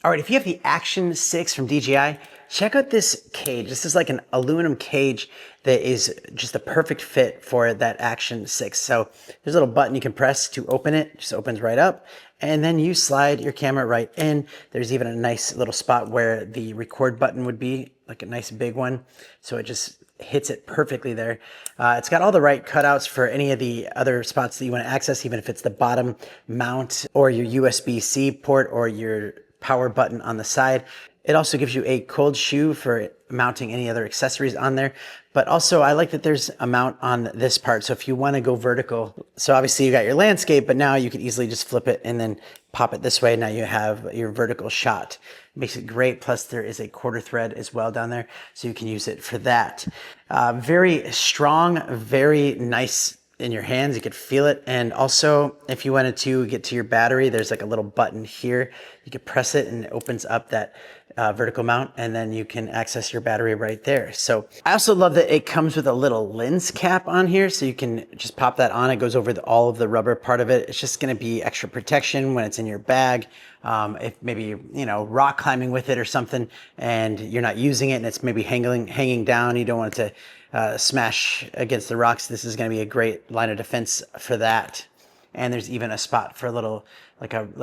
All right, if you have the Action 6 from DJI, check out this cage. This is like an aluminum cage that is just a perfect fit for that Action 6. So there's a little button you can press to open it. It just opens right up. And then you slide your camera right in. There's even a nice little spot where the record button would be, like a nice big one. So it just hits it perfectly there. It's got all the right cutouts for any of the other spots that you want to access, even if it's the bottom mount or your USB-C port or your power button on the side. It also gives you a cold shoe for mounting any other accessories on there. But also I like that there's a mount on this part. So if you want to go vertical, so obviously you got your landscape, but now you could easily just flip it and then pop it this way. Now you have your vertical shot. It makes it great. Plus there is a quarter thread as well down there. So you can use it for that. Very strong, very nice in your hands. You could feel it. And also if you wanted to get to your battery, there's like a little button here. You could press it and it opens up that vertical mount, and then you can access your battery right there. So I also love that it comes with a little lens cap on here, so you can just pop that on. It goes over all of the rubber part of it. It's just going to be extra protection when it's in your bag. If maybe, you know, rock climbing with it or something and you're not using it and it's maybe hanging down, you don't want it to smash against the rocks, this is going to be a great line of defense for that. And there's even a spot for a little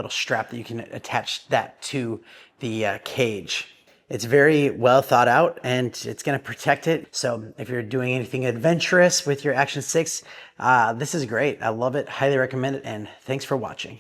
strap that you can attach that to the cage. It's very well thought out and it's going to protect it. So if you're doing anything adventurous with your Action 6, this is great. I love it. Highly recommend it. And thanks for watching.